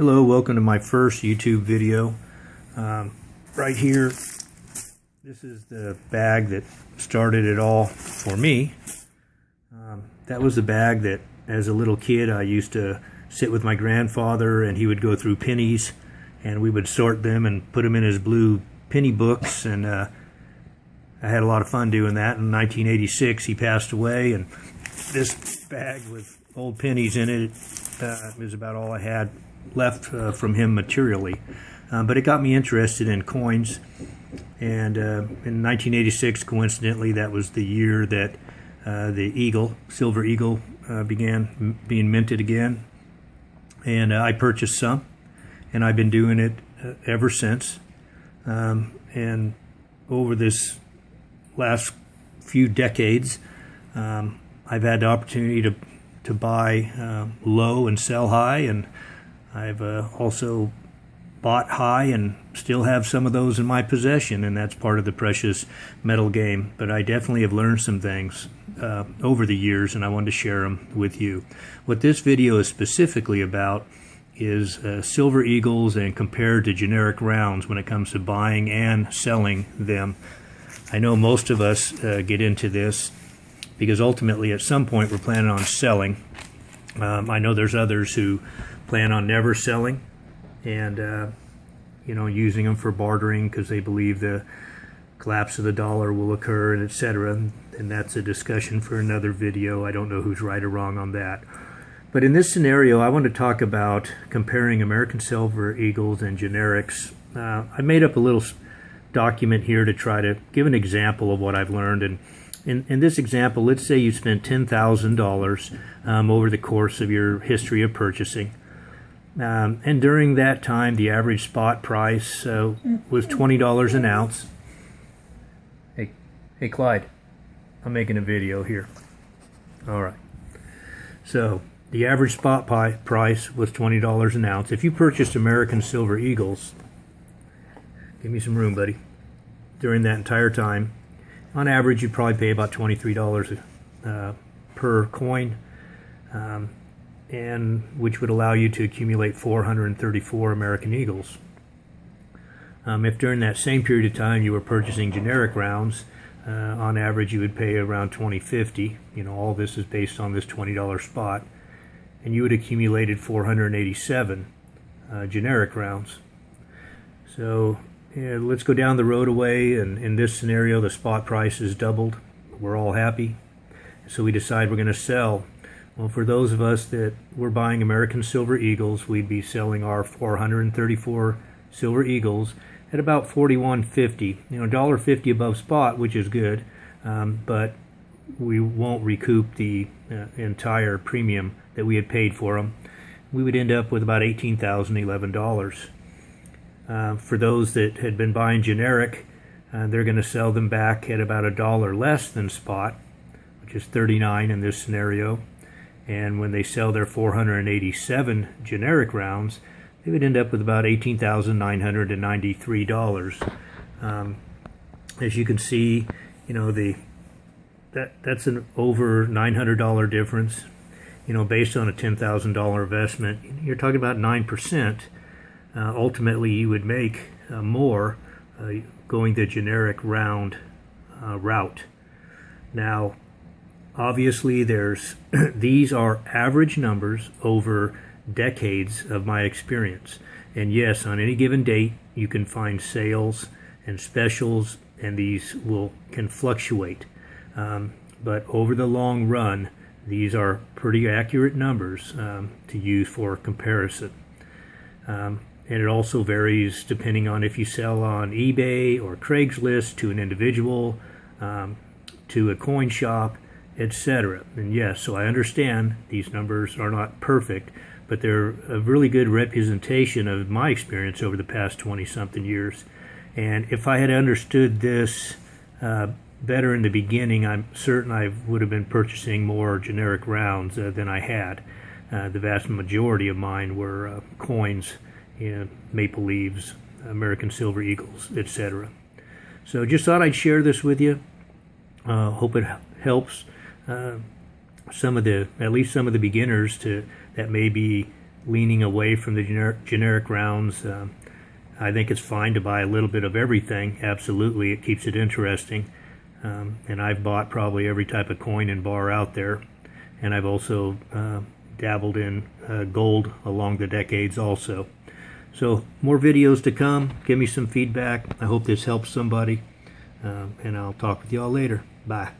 Hello, welcome to my first YouTube video. Right here, this is the bag that started it all for me. That was the bag that as a little kid I used to sit with my grandfather, and he would go through pennies and we would sort them and put them in his blue penny books, and I had a lot of fun doing that. In 1986 he passed away, and this bag with old pennies in it is about all I had left from him materially, but it got me interested in coins. And in 1986, coincidentally, that was the year that the Eagle, Silver Eagle, began being minted again, and I purchased some, and I've been doing it ever since. And over this last few decades, I've had the opportunity to buy low and sell high, and I've also bought high and still have some of those in my possession, and that's part of the precious metal game. But I definitely have learned some things over the years, and I wanted to share them with you. What this video is specifically about is Silver Eagles and compared to generic rounds when it comes to buying and selling them. I know most of us get into this because ultimately at some point we're planning on selling. I know there's others who plan on never selling, and using them for bartering because they believe the collapse of the dollar will occur, and etc. And that's a discussion for another video. I don't know who's right or wrong on that. But in this scenario, I want to talk about comparing American Silver Eagles and generics. I made up a little document here to try to give an example of what I've learned. And in this example, let's say you spent $10,000 over the course of your history of purchasing. And during that time, the average spot price was $20 an ounce. Hey, Clyde, I'm making a video here. All right. So the average spot price was $20 an ounce. If you purchased American Silver Eagles, give me some room, buddy, during that entire time, on average, you'd probably pay about $23 per coin. And which would allow you to accumulate 434 American Eagles. If during that same period of time you were purchasing generic rounds, on average you would pay around $20.50. All this is based on this $20 spot, and you would accumulated 487 generic rounds. So let's go down the road away, and in this scenario the spot price is doubled. We're all happy, so we decide we're going to sell. Well, for those of us that were buying American Silver Eagles, we'd be selling our 434 Silver Eagles at about $41.50. $1.50 above spot, which is good, but we won't recoup the entire premium that we had paid for them. We would end up with about $18,011. For those that had been buying generic, they're going to sell them back at about $1 less than spot, which is $39 in this scenario. And when they sell their 487 generic rounds, they would end up with about $18,993. As you can see, that's an over $900 difference. Based on a $10,000 investment, you're talking about 9%. Ultimately, you would make more going the generic round route. Now, obviously, these are average numbers over decades of my experience. And yes, on any given date, you can find sales and specials, and these can fluctuate. But over the long run, these are pretty accurate numbers to use for comparison. And it also varies depending on if you sell on eBay or Craigslist to an individual, to a coin shop, etc. And yes, so I understand these numbers are not perfect, but they're a really good representation of my experience over the past 20-something years. And if I had understood this better in the beginning, I'm certain I would have been purchasing more generic rounds than I had. The vast majority of mine were coins, Maple Leaves, American Silver Eagles, etc. So just thought I'd share this with you. Hope it helps at least some of the beginners that may be leaning away from the generic rounds. I think it's fine to buy a little bit of everything. Absolutely, it keeps it interesting. And I've bought probably every type of coin and bar out there. And I've also dabbled in gold along the decades also. So more videos to come. Give me some feedback. I hope this helps somebody. And I'll talk with y'all later. Bye.